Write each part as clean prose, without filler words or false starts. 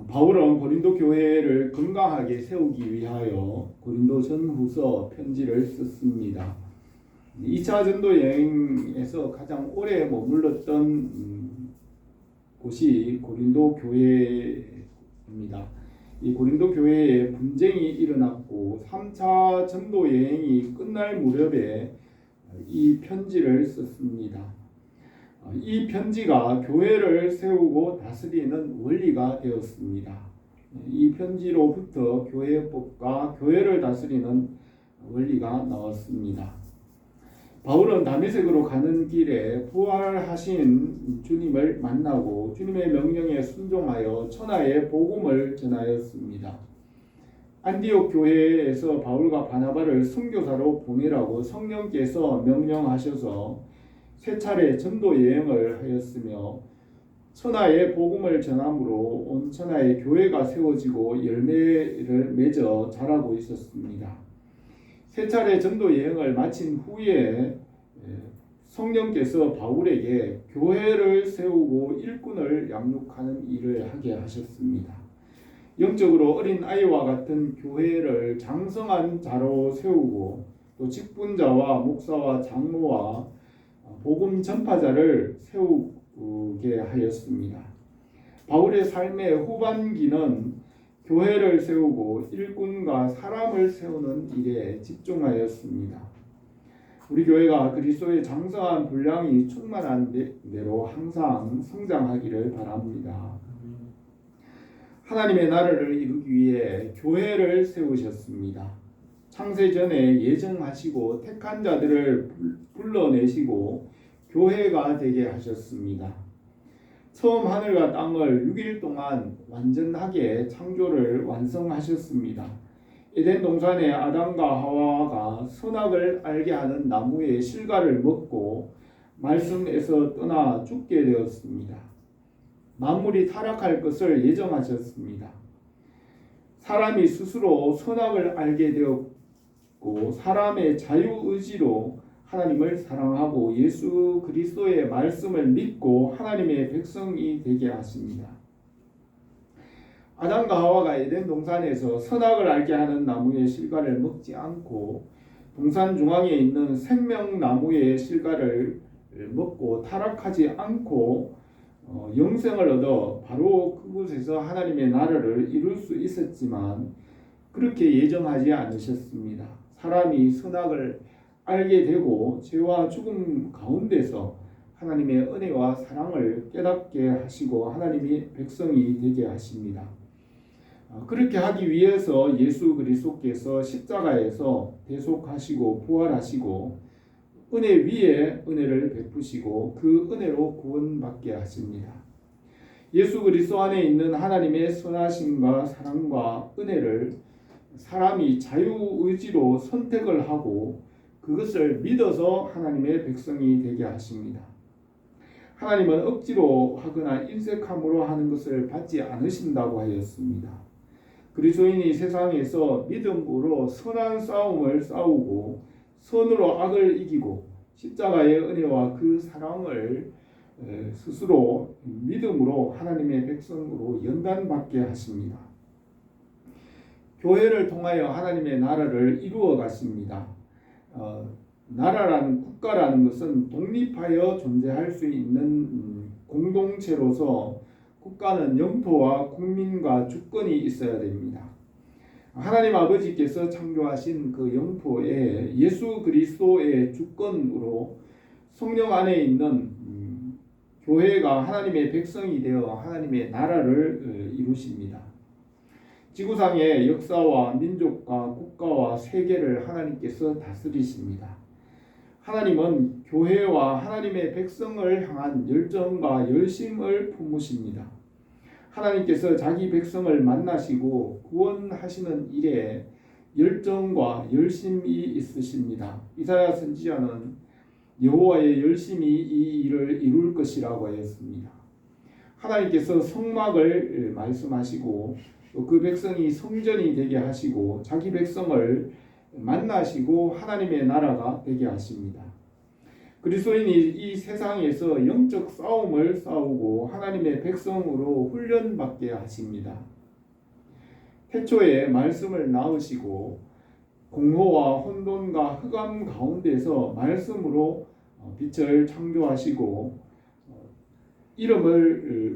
바울은 고린도 교회를 건강하게 세우기 위하여 고린도 전후서 편지를 썼습니다. 2차 전도 여행에서 가장 오래 머물렀던 곳이 고린도 교회입니다. 이 고린도 교회에 분쟁이 일어났고 3차 전도 여행이 끝날 무렵에 이 편지를 썼습니다. 이 편지가 교회를 세우고 다스리는 원리가 되었습니다. 이 편지로부터 교회법과 교회를 다스리는 원리가 나왔습니다. 바울은 다메섹으로 가는 길에 부활하신 주님을 만나고 주님의 명령에 순종하여 천하의 복음을 전하였습니다. 안디옥 교회에서 바울과 바나바를 선교사로 보내라고 성령께서 명령하셔서 세 차례 전도 여행을 하였으며 천하의 복음을 전함으로 온 천하의 교회가 세워지고 열매를 맺어 자라고 있었습니다. 세 차례 전도 여행을 마친 후에 성령께서 바울에게 교회를 세우고 일꾼을 양육하는 일을 하게 하셨습니다. 영적으로 어린 아이와 같은 교회를 장성한 자로 세우고 또 직분자와 목사와 장로와 복음 전파자를 세우게 하였습니다. 바울의 삶의 후반기는 교회를 세우고 일꾼과 사람을 세우는 일에 집중하였습니다. 우리 교회가 그리스도의 장성한 분량이 충만한 대로 항상 성장하기를 바랍니다. 하나님의 나라를 이루기 위해 교회를 세우셨습니다. 창세전에 예정하시고 택한 자들을 불러내시고 교회가 되게 하셨습니다. 처음 하늘과 땅을 6일 동안 완전하게 창조를 완성하셨습니다. 에덴 동산에 아담과 하와가 선악을 알게 하는 나무의 실과를 먹고 말씀에서 떠나 죽게 되었습니다. 만물이 타락할 것을 예정하셨습니다. 사람이 스스로 선악을 알게 되었고 사람의 자유의지로 하나님을 사랑하고 예수 그리스도의 말씀을 믿고 하나님의 백성이 되게 하십니다. 아담과 하와가 에덴 동산에서 선악을 알게 하는 나무의 실과를 먹지 않고 동산 중앙에 있는 생명나무의 실과를 먹고 타락하지 않고 영생을 얻어 바로 그곳에서 하나님의 나라를 이룰 수 있었지만 그렇게 예정하지 않으셨습니다. 사람이 선악을 알게 되고 죄와 죽음 가운데서 하나님의 은혜와 사랑을 깨닫게 하시고 하나님의 백성이 되게 하십니다. 그렇게 하기 위해서 예수 그리스도께서 십자가에서 대속하시고 부활하시고 은혜 위에 은혜를 베푸시고 그 은혜로 구원받게 하십니다. 예수 그리스도 안에 있는 하나님의 선하심과 사랑과 은혜를 사람이 자유의지로 선택을 하고 그것을 믿어서 하나님의 백성이 되게 하십니다. 하나님은 억지로 하거나 인색함으로 하는 것을 받지 않으신다고 하였습니다. 그리스도인이 세상에서 믿음으로 선한 싸움을 싸우고 선으로 악을 이기고 십자가의 은혜와 그 사랑을 스스로 믿음으로 하나님의 백성으로 연단받게 하십니다. 교회를 통하여 하나님의 나라를 이루어 가십니다. 나라라는 국가라는 것은 독립하여 존재할 수 있는 공동체로서 국가는 영토와 국민과 주권이 있어야 됩니다. 하나님 아버지께서 창조하신 그 영토에 예수 그리스도의 주권으로 성령 안에 있는 교회가 하나님의 백성이 되어 하나님의 나라를 이루십니다. 지구상의 역사와 민족과 국가와 세계를 하나님께서 다스리십니다. 하나님은 교회와 하나님의 백성을 향한 열정과 열심을 품으십니다. 하나님께서 자기 백성을 만나시고 구원하시는 일에 열정과 열심이 있으십니다. 이사야 선지자는 여호와의 열심이 이 일을 이룰 것이라고 하였습니다. 하나님께서 성막을 말씀하시고 그 백성이 성전이 되게 하시고 자기 백성을 만나시고 하나님의 나라가 되게 하십니다. 그리스도인이 이 세상에서 영적 싸움을 싸우고 하나님의 백성으로 훈련받게 하십니다. 태초에 말씀을 낳으시고 공허와 혼돈과 흑암 가운데서 말씀으로 빛을 창조하시고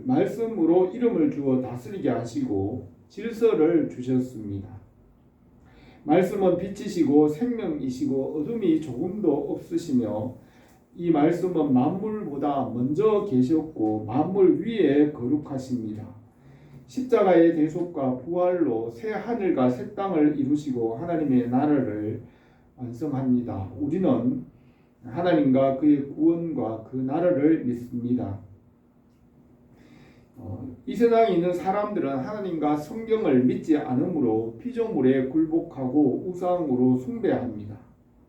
말씀으로 이름을 주어 다스리게 하시고 질서를 주셨습니다. 말씀은 빛이시고 생명이시고 어둠이 조금도 없으시며 이 말씀은 만물보다 먼저 계셨고 만물 위에 거룩하십니다. 십자가의 대속과 부활로 새 하늘과 새 땅을 이루시고 하나님의 나라를 완성합니다. 우리는 하나님과 그의 구원과 그 나라를 믿습니다. 이 세상에 있는 사람들은 하나님과 성경을 믿지 않으므로 피조물에 굴복하고 우상으로 숭배합니다.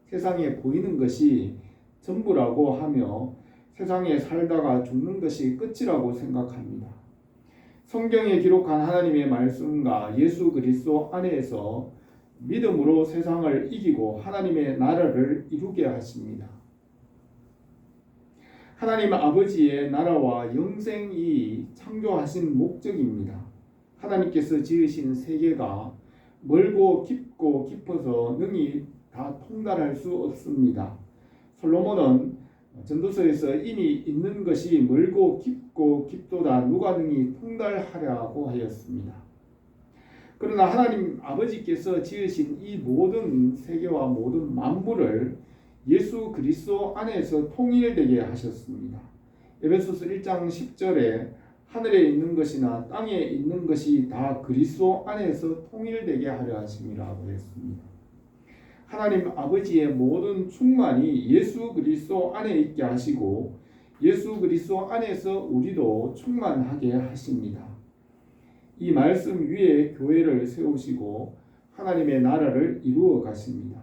세상에 보이는 것이 전부라고 하며 세상에 살다가 죽는 것이 끝이라고 생각합니다. 성경에 기록한 하나님의 말씀과 예수 그리스도 안에서 믿음으로 세상을 이기고 하나님의 나라를 이루게 하십니다. 하나님 아버지의 나라와 영생이 창조하신 목적입니다. 하나님께서 지으신 세계가 멀고 깊고 깊어서 능히 다 통달할 수 없습니다. 솔로몬은 전도서에서 이미 있는 것이 멀고 깊고 깊도다 누가 능히 통달하랴고 하였습니다. 그러나 하나님 아버지께서 지으신 이 모든 세계와 모든 만물을 예수 그리스도 안에서 통일되게 하셨습니다. 에베소서 1장 10절에 하늘에 있는 것이나 땅에 있는 것이 다 그리스도 안에서 통일되게 하려 하심이라고 했습니다. 하나님 아버지의 모든 충만이 예수 그리스도 안에 있게 하시고 예수 그리스도 안에서 우리도 충만하게 하십니다. 이 말씀 위에 교회를 세우시고 하나님의 나라를 이루어 가십니다.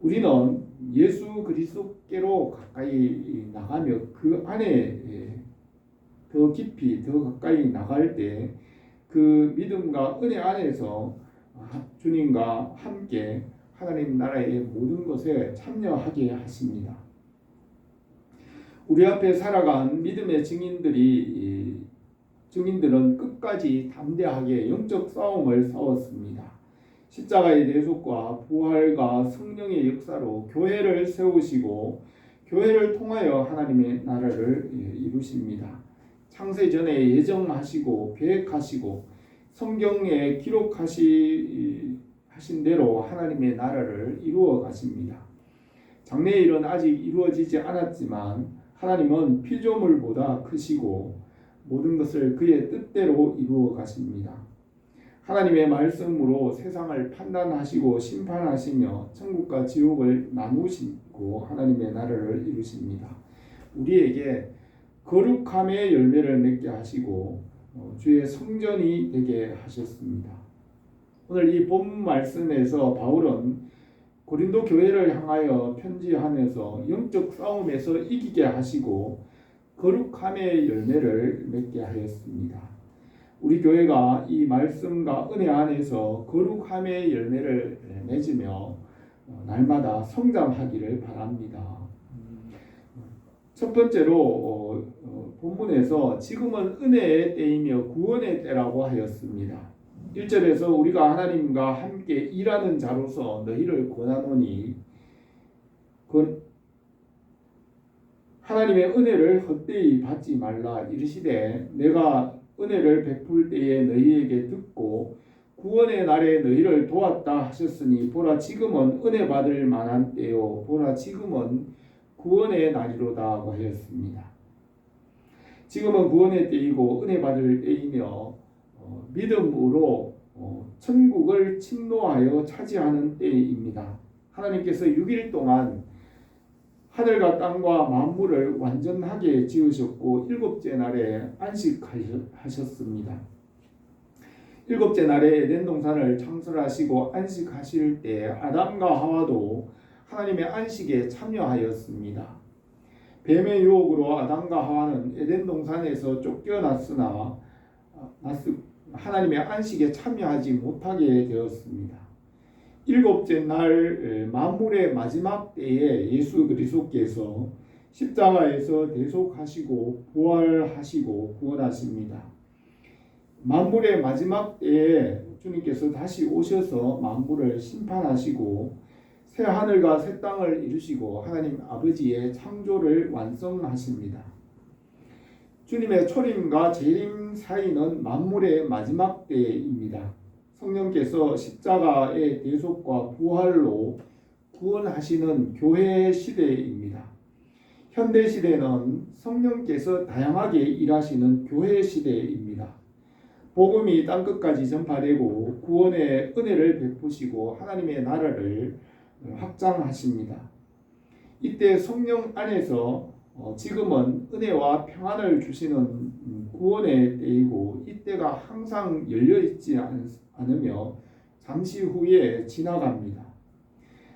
우리는 예수 그리스도께로 가까이 나가며 그 안에 더 깊이 더 가까이 나갈 때 그 믿음과 은혜 안에서 주님과 함께 하나님 나라의 모든 것에 참여하게 하십니다. 우리 앞에 살아간 믿음의 증인들은 끝까지 담대하게 영적 싸움을 싸웠습니다. 십자가의 대속과 부활과 성령의 역사로 교회를 세우시고 교회를 통하여 하나님의 나라를 이루십니다. 창세 전에 예정하시고 계획하시고 성경에 기록하신 대로 하나님의 나라를 이루어 가십니다. 장래의 일은 아직 이루어지지 않았지만 하나님은 피조물보다 크시고 모든 것을 그의 뜻대로 이루어 가십니다. 하나님의 말씀으로 세상을 판단하시고 심판하시며 천국과 지옥을 나누시고 하나님의 나라를 이루십니다. 우리에게 거룩함의 열매를 맺게 하시고 주의 성전이 되게 하셨습니다. 오늘 이 본 말씀에서 바울은 고린도 교회를 향하여 편지하면서 영적 싸움에서 이기게 하시고 거룩함의 열매를 맺게 하였습니다. 우리 교회가 이 말씀과 은혜 안에서 거룩함의 열매를 맺으며 날마다 성장하기를 바랍니다. 첫 번째로 본문에서 지금은 은혜의 때이며 구원의 때라고 하였습니다. 1절에서 우리가 하나님과 함께 일하는 자로서 너희를 권하노니 하나님의 은혜를 헛되이 받지 말라. 이르시되 내가 은혜를 베풀 때에 너희에게 듣고 구원의 날에 너희를 도왔다 하셨으니 보라 지금은 은혜 받을 만한 때요 보라 지금은 구원의 날이로다 하였습니다. 지금은 구원의 때이고 은혜 받을 때이며 믿음으로 천국을 침노하여 차지하는 때입니다. 하나님께서 6일 동안 하늘과 땅과 만물을 완전하게 지으셨고 일곱째 날에 안식하셨습니다. 일곱째 날에 에덴 동산을 창설하시고 안식하실 때 아담과 하와도 하나님의 안식에 참여하였습니다. 뱀의 유혹으로 아담과 하와는 에덴 동산에서 쫓겨났으나 하나님의 안식에 참여하지 못하게 되었습니다. 일곱째 날 만물의 마지막 때에 예수 그리스도께서 십자가에서 대속하시고 부활하시고 구원하십니다. 만물의 마지막 때에 주님께서 다시 오셔서 만물을 심판하시고 새 하늘과 새 땅을 이루시고 하나님 아버지의 창조를 완성하십니다. 주님의 초림과 재림 사이는 만물의 마지막 때입니다. 성령께서 십자가의 대속과 부활로 구원하시는 교회 시대입니다. 현대 시대는 성령께서 다양하게 일하시는 교회 시대입니다. 복음이 땅끝까지 전파되고 구원의 은혜를 베푸시고 하나님의 나라를 확장하십니다. 이때 성령 안에서 지금은 은혜와 평안을 주시는 구원의 때이고 이때가 항상 열려있지 않으며 잠시 후에 지나갑니다.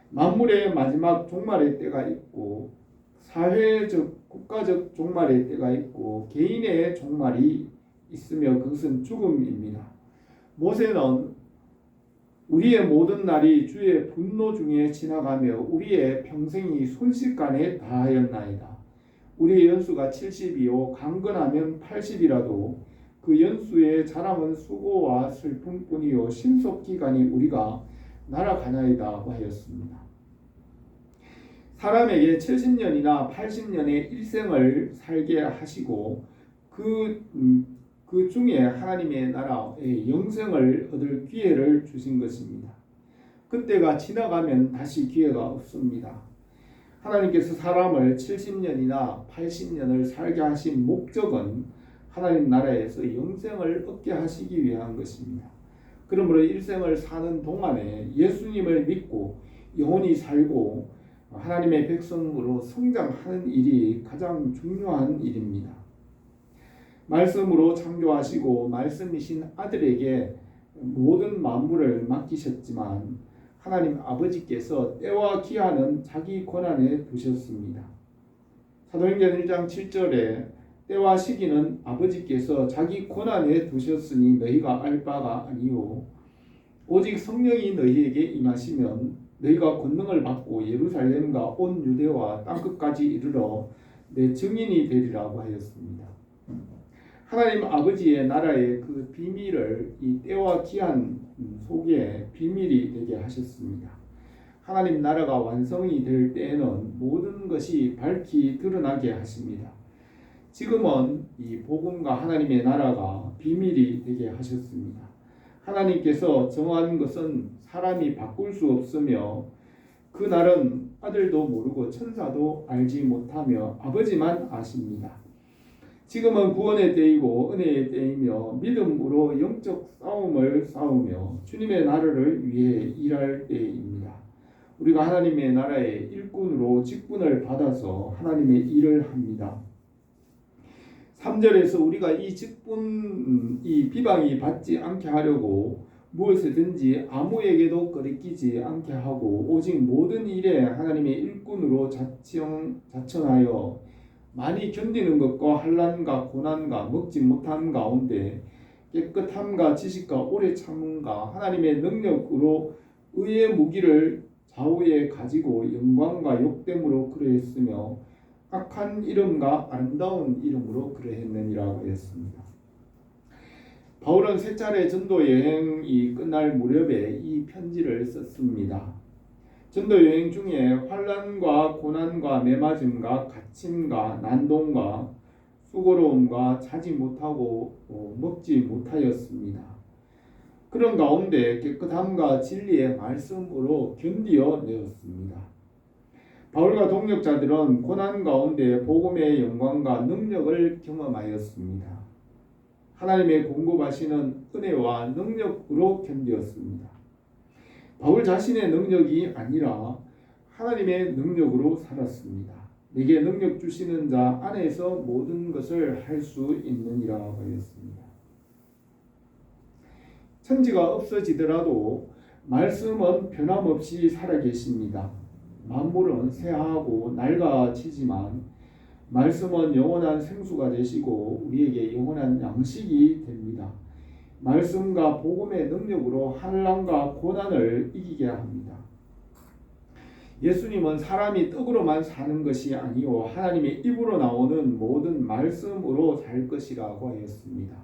만물의 마지막 종말의 때가 있고 사회적, 국가적 종말의 때가 있고 개인의 종말이 있으며 그것은 죽음입니다. 모세는 우리의 모든 날이 주의 분노 중에 지나가며 우리의 평생이 순식간에 다하였나이다. 우리의 연수가 70이요 강건하면 80이라도 그 연수의 자랑은 수고와 슬픔뿐이요 신속기간이 우리가 날아가나이다 하였습니다. 사람에게 70년이나 80년의 일생을 살게 하시고 그 중에 하나님의 나라의 영생을 얻을 기회를 주신 것입니다. 그때가 지나가면 다시 기회가 없습니다. 하나님께서 사람을 70년이나 80년을 살게 하신 목적은 하나님 나라에서 영생을 얻게 하시기 위한 것입니다. 그러므로 일생을 사는 동안에 예수님을 믿고 영원히 살고 하나님의 백성으로 성장하는 일이 가장 중요한 일입니다. 말씀으로 창조하시고 말씀이신 아들에게 모든 만물을 맡기셨지만 하나님 아버지께서 때와 기한은 자기 권한에 두셨습니다. 사도행전 1장 7절에 때와 시기는 아버지께서 자기 권한에 두셨으니 너희가 알 바가 아니요 오직 성령이 너희에게 임하시면 너희가 권능을 받고 예루살렘과 온 유대와 땅끝까지 이르러 내 증인이 되리라고 하였습니다. 하나님 아버지의 나라의 그 비밀을 이 때와 기한 속에 비밀이 되게 하셨습니다. 하나님 나라가 완성이 될 때에는 모든 것이 밝히 드러나게 하십니다. 지금은 이 복음과 하나님의 나라가 비밀이 되게 하셨습니다. 하나님께서 정한 것은 사람이 바꿀 수 없으며 그 날은 아들도 모르고 천사도 알지 못하며 아버지만 아십니다. 지금은 구원의 때이고 은혜의 때이며 믿음으로 영적 싸움을 싸우며 주님의 나라를 위해 일할 때입니다. 우리가 하나님의 나라의 일꾼으로 직분을 받아서 하나님의 일을 합니다. 3절에서 우리가 이 직분, 이 비방이 받지 않게 하려고 무엇이든지 아무에게도 거리끼지 않게 하고 오직 모든 일에 하나님의 일꾼으로 자천하여 많이 견디는 것과 환난과 고난과 먹지 못한 가운데 깨끗함과 지식과 오래 참음과 하나님의 능력으로 의의 무기를 좌우에 가지고 영광과 욕됨으로 그러했으며 악한 이름과 아름다운 이름으로 그러했느니라고 했습니다. 바울은 세 차례 전도 여행이 끝날 무렵에 이 편지를 썼습니다. 전도 여행 중에 환난과 고난과 매맞음과 갇힘과 난동과 수고로움과 자지 못하고 먹지 못하였습니다. 그런 가운데 깨끗함과 진리의 말씀으로 견디어 내었습니다. 바울과 동역자들은 고난 가운데 복음의 영광과 능력을 경험하였습니다. 하나님의 공급하시는 은혜와 능력으로 견디었습니다. 바울 자신의 능력이 아니라 하나님의 능력으로 살았습니다. 내게 능력 주시는 자 안에서 모든 것을 할 수 있느니라고 하였습니다. 천지가 없어지더라도 말씀은 변함없이 살아계십니다. 만물은 쇠하고 낡아지지만 말씀은 영원한 생수가 되시고 우리에게 영원한 양식이 됩니다. 말씀과 복음의 능력으로 환난과 고난을 이기게 합니다. 예수님은 사람이 떡으로만 사는 것이 아니요 하나님의 입으로 나오는 모든 말씀으로 살 것이라고 하였습니다.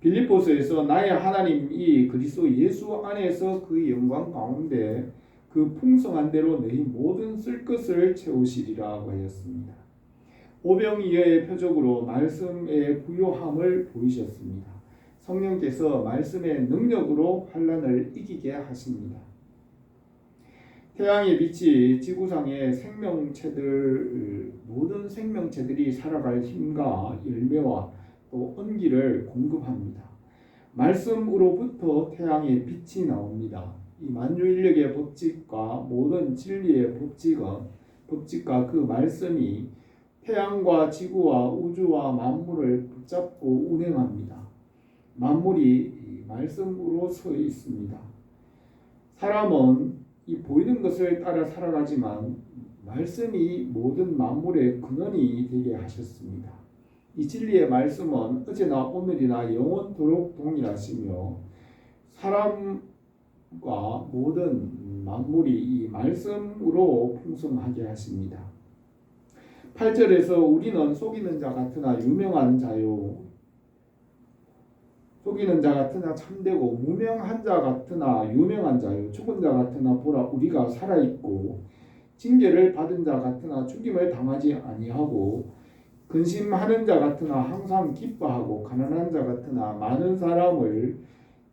빌립보서에서 나의 하나님이 그리스도 예수 안에서 그 영광 가운데 그 풍성한 대로 너희 모든 쓸 것을 채우시리라고 하였습니다. 오병이어의 표적으로 말씀의 부요함을 보이셨습니다. 성령께서 말씀의 능력으로 환난을 이기게 하십니다. 태양의 빛이 지구상의 생명체들 모든 생명체들이 살아갈 힘과 열매와 또 온기를 공급합니다. 말씀으로부터 태양의 빛이 나옵니다. 이 만유인력의 법칙과 모든 진리의 법칙과 그 말씀이 태양과 지구와 우주와 만물을 붙잡고 운행합니다. 만물이 말씀으로 서 있습니다. 사람은 이 보이는 것을 따라 살아가지만 말씀이 모든 만물의 근원이 되게 하셨습니다. 이 진리의 말씀은 어제나 오늘이나 영원토록 동일하시며 사람과 모든 만물이 이 말씀으로 풍성하게 하십니다. 8절에서 우리는 속이는 자 같으나 유명한 자요 속이는 자 같으나 참되고 무명한 자 같으나 유명한 자요 죽은 자 같으나 보라 우리가 살아있고 징계를 받은 자 같으나 죽임을 당하지 아니하고 근심하는 자 같으나 항상 기뻐하고 가난한 자 같으나 많은 사람을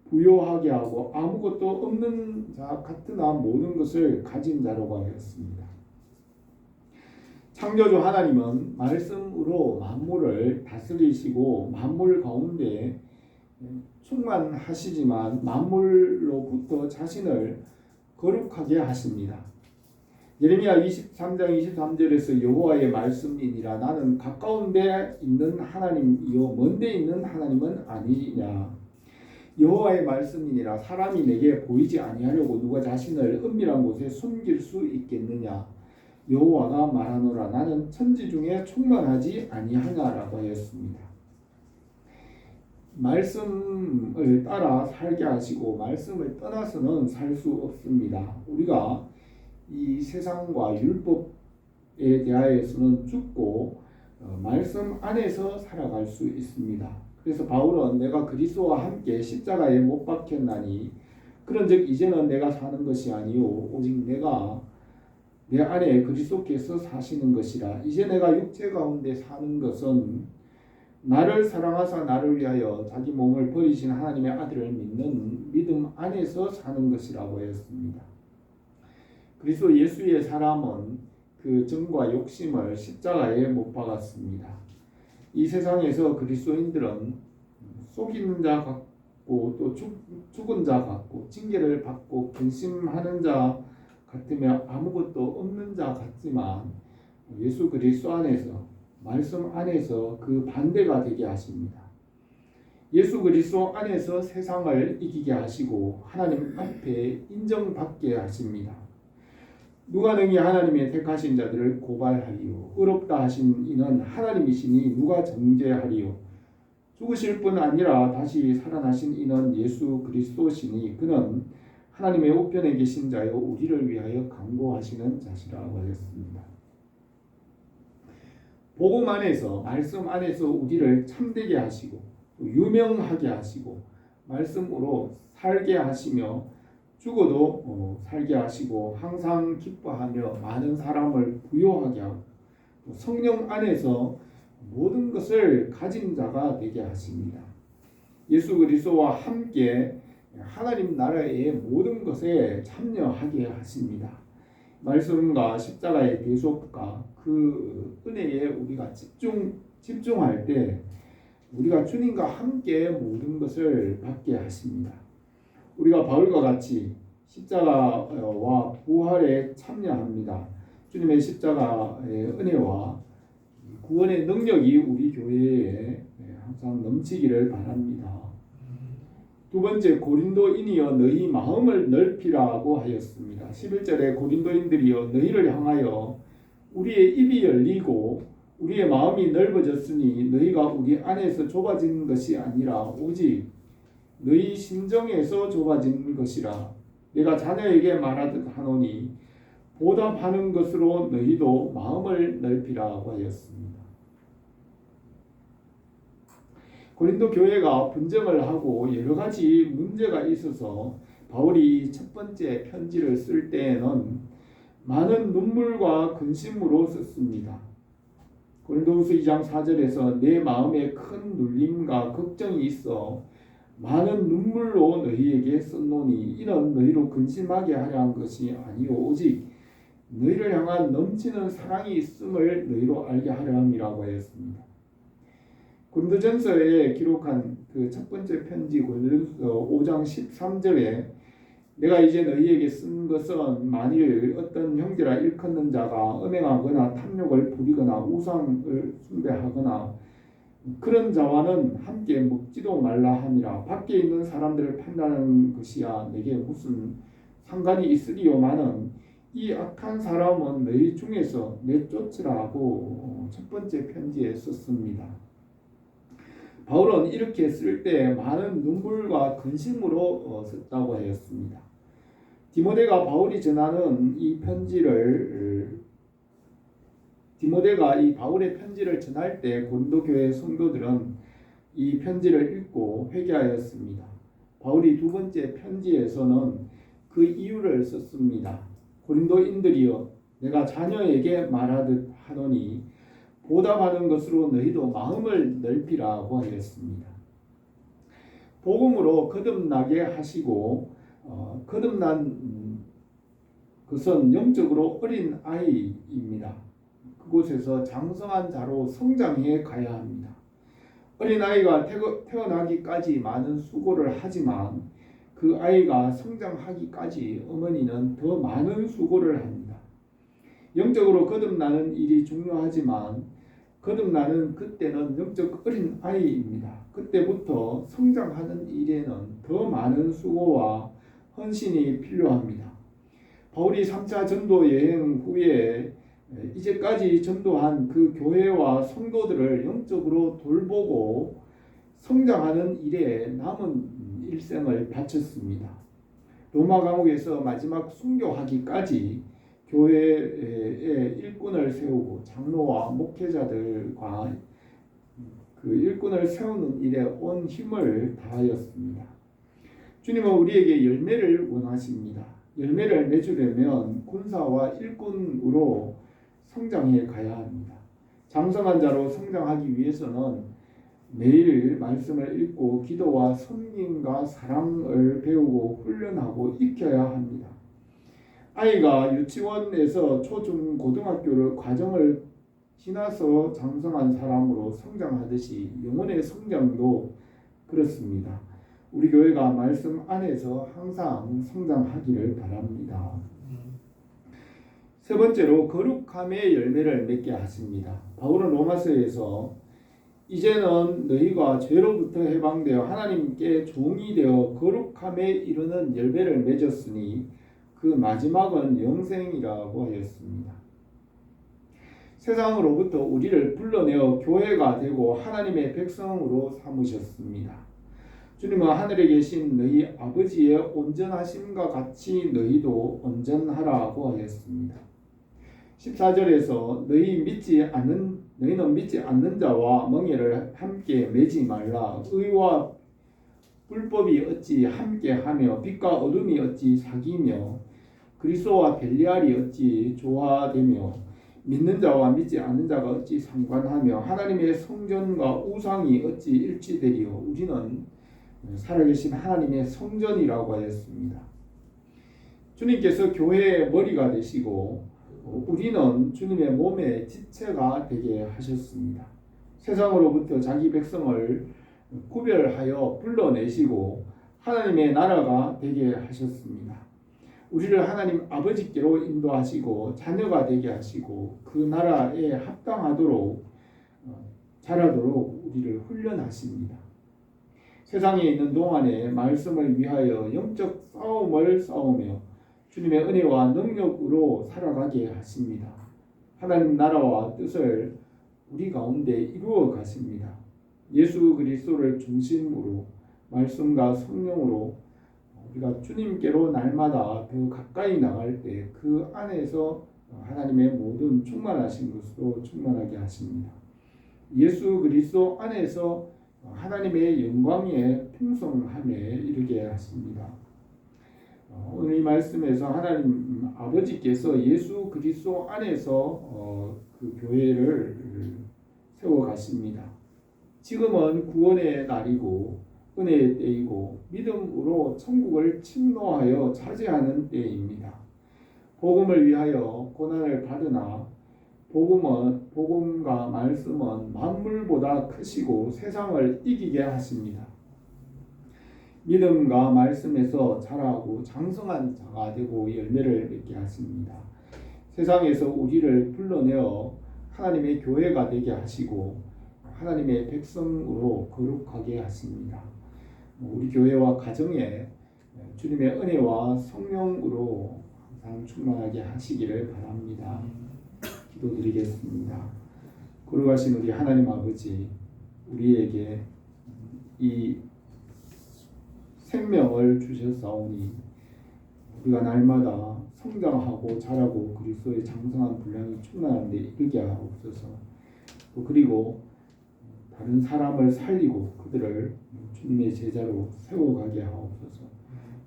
부요하게 하고 아무것도 없는 자 같으나 모든 것을 가진 자라고 하였습니다. 창조주 하나님은 말씀으로 만물을 다스리시고 만물 가운데 충만하시지만 만물로부터 자신을 거룩하게 하십니다. 예레미야 23장 23절에서 여호와의 말씀이니라 나는 가까운 데 있는 하나님이요 먼 데 있는 하나님은 아니냐. 여호와의 말씀이니라 사람이 내게 보이지 아니하려고 누가 자신을 은밀한 곳에 숨길 수 있겠느냐. 여호와가 말하노라 나는 천지 중에 충만하지 아니하냐라고 하였습니다. 말씀을 따라 살게 하시고 말씀을 떠나서는 살 수 없습니다. 우리가 이 세상과 율법에 대하여서는 죽고 말씀 안에서 살아갈 수 있습니다. 그래서 바울은 내가 그리스도와 함께 십자가에 못 박혔나니 그런즉 이제는 내가 사는 것이 아니요 오직 내가 내 안에 그리스도께서 사시는 것이라. 이제 내가 육체 가운데 사는 것은 나를 사랑하사 나를 위하여 자기 몸을 버리신 하나님의 아들을 믿는 믿음 안에서 사는 것이라고 했습니다. 그리스도 예수의 사람은 그 정과 욕심을 십자가에 못 박았습니다. 이 세상에서 그리스도인들은 속이는 자 같고 또 죽은 자 같고 징계를 받고 근심하는 자 같으며 아무것도 없는 자 같지만 예수 그리스도 안에서 말씀 안에서 그 반대가 되게 하십니다. 예수 그리스도 안에서 세상을 이기게 하시고 하나님 앞에 인정받게 하십니다. 누가 능히 하나님의 택하신 자들을 고발하리요 의롭다 하신 이는 하나님이시니 누가 정죄하리요. 죽으실 뿐 아니라 다시 살아나신 이는 예수 그리스도시니 그는 하나님의 우편에 계신 자요 우리를 위하여 간구하시는 자시라고 하였습니다. 복음 안에서 말씀 안에서 우리를 참되게 하시고 유명하게 하시고 말씀으로 살게 하시며 죽어도 살게 하시고 항상 기뻐하며 많은 사람을 부요하게 하고 성령 안에서 모든 것을 가진 자가 되게 하십니다. 예수 그리스도와 함께 하나님 나라의 모든 것에 참여하게 하십니다. 말씀과 십자가의 대속과 그 은혜에 우리가 집중할 때 우리가 주님과 함께 모든 것을 받게 하십니다. 우리가 바울과 같이 십자가와 부활에 참여합니다. 주님의 십자가의 은혜와 구원의 능력이 우리 교회에 항상 넘치기를 바랍니다. 두 번째, 고린도인이여 너희 마음을 넓히라고 하였습니다. 11절에 고린도인들이여 너희를 향하여 우리의 입이 열리고 우리의 마음이 넓어졌으니 너희가 우리 안에서 좁아진 것이 아니라 오직 너희 심정에서 좁아진 것이라. 내가 자녀에게 말하듯 하노니 보답하는 것으로 너희도 마음을 넓히라고 하였습니다. 고린도 교회가 분쟁을 하고 여러 가지 문제가 있어서 바울이 첫 번째 편지를 쓸 때에는 많은 눈물과 근심으로 썼습니다. 고린도후서 2장 4절에서 내 마음에 큰 눌림과 걱정이 있어 많은 눈물로 너희에게 썼노니 이는 너희로 근심하게 하려 한 것이 아니요 오직 너희를 향한 넘치는 사랑이 있음을 너희로 알게 하려 함이라고 하였습니다. 고린도전서에 기록한 그 첫 번째 편지 고린도전서 5장 13절에 내가 이제 너희에게 쓴 것은 만일 어떤 형제라 일컫는 자가 음행하거나 탐욕을 부리거나 우상을 숭배하거나 그런 자와는 함께 먹지도 말라 함이라. 밖에 있는 사람들을 판단하는 것이야 내게 무슨 상관이 있으리요마는 이 악한 사람은 너희 중에서 내쫓으라고 첫 번째 편지에 썼습니다. 바울은 이렇게 쓸 때 많은 눈물과 근심으로 썼다고 하였습니다. 디모데가 바울이 전하는 이 편지를 디모데가 이 바울의 편지를 전할 때 고린도 교회 성도들은 이 편지를 읽고 회개하였습니다. 바울이 두 번째 편지에서는 그 이유를 썼습니다. 고린도인들이여 내가 자녀에게 말하듯 하노니 보답하는 것으로 너희도 마음을 넓히라고 하였습니다. 복음으로 거듭나게 하시고 거듭난 것은 영적으로 어린 아이입니다. 그곳에서 장성한 자로 성장해 가야 합니다. 어린아이가 태어나기까지 많은 수고를 하지만 그 아이가 성장하기까지 어머니는 더 많은 수고를 합니다. 영적으로 거듭나는 일이 중요하지만 거듭나는 그때는 영적 어린 아이입니다. 그때부터 성장하는 일에는 더 많은 수고와 헌신이 필요합니다. 바울이 3차 전도 여행 후에 이제까지 전도한 그 교회와 성도들을 영적으로 돌보고 성장하는 일에 남은 일생을 바쳤습니다. 로마 감옥에서 마지막 순교하기까지 교회의 일꾼을 세우고 장로와 목회자들과 그 일꾼을 세우는 일에 온 힘을 다하였습니다. 주님은 우리에게 열매를 원하십니다. 열매를 맺으려면 군사와 일꾼으로 성장해 가야 합니다. 장성한 자로 성장하기 위해서는 매일 말씀을 읽고 기도와 섬김과 사랑을 배우고 훈련하고 익혀야 합니다. 아이가 유치원에서 초중 고등학교를 과정을 지나서 장성한 사람으로 성장하듯이 영혼의 성장도 그렇습니다. 우리 교회가 말씀 안에서 항상 성장하기를 바랍니다. 세 번째로 거룩함의 열매를 맺게 하십니다. 바울은 로마서에서 이제는 너희가 죄로부터 해방되어 하나님께 종이 되어 거룩함에 이르는 열매를 맺었으니 그 마지막은 영생이라고 하였습니다. 세상으로부터 우리를 불러내어 교회가 되고 하나님의 백성으로 삼으셨습니다. 주님은 하늘에 계신 너희 아버지의 온전하심과 같이 너희도 온전하라고 하였습니다. 14절에서 너희는 믿지 않는 자와 멍에를 함께 매지 말라. 의와 불법이 어찌 함께하며 빛과 어둠이 어찌 사귀며 그리스도와 벨리알이 어찌 조화되며 믿는 자와 믿지 않는 자가 어찌 상관하며 하나님의 성전과 우상이 어찌 일치되리요. 우리는 살아계신 하나님의 성전이라고 하였습니다. 주님께서 교회의 머리가 되시고 우리는 주님의 몸의 지체가 되게 하셨습니다. 세상으로부터 자기 백성을 구별하여 불러내시고 하나님의 나라가 되게 하셨습니다. 우리를 하나님 아버지께로 인도하시고 자녀가 되게 하시고 그 나라에 합당하도록 자라도록 우리를 훈련하십니다. 세상에 있는 동안에 말씀을 위하여 영적 싸움을 싸우며 주님의 은혜와 능력으로 살아가게 하십니다. 하나님 나라와 뜻을 우리 가운데 이루어 가십니다. 예수 그리스도를 중심으로 말씀과 성령으로 우리가 주님께로 날마다 더 가까이 나갈 때 그 안에서 하나님의 모든 충만하신 것으로 충만하게 하십니다. 예수 그리스도 안에서 하나님의 영광의 풍성함에 이르게 하십니다. 오늘 이 말씀에서 하나님 아버지께서 예수 그리스도 안에서 그 교회를 세워 가십니다. 지금은 구원의 날이고 은혜의 때이고 믿음으로 천국을 침노하여 차지하는 때입니다. 복음을 위하여 고난을 받으나 복음과 말씀은 만물보다 크시고 세상을 이기게 하십니다. 믿음과 말씀에서 자라고 장성한 자가 되고 열매를 맺게 하십니다. 세상에서 우리를 불러내어 하나님의 교회가 되게 하시고 하나님의 백성으로 거룩하게 하십니다. 우리 교회와 가정에 주님의 은혜와 성령으로 항상 충만하게 하시기를 바랍니다. 기도드리겠습니다. 거룩하신 우리 하나님 아버지, 우리에게 이 생명을 주셨사오니 우리가 날마다 성장하고 자라고 그리스도의 장성한 분량이 충만한 데 이르게 하옵소서. 그리고 다른 사람을 살리고 그들을 주님의 제자로 세워가게 하옵소서.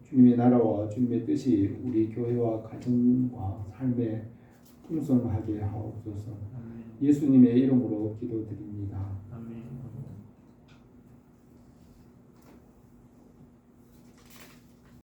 주님의 나라와 주님의 뜻이 우리 교회와 가정과 삶에 풍성하게 하옵소서. 예수님의 이름으로 기도드립니다.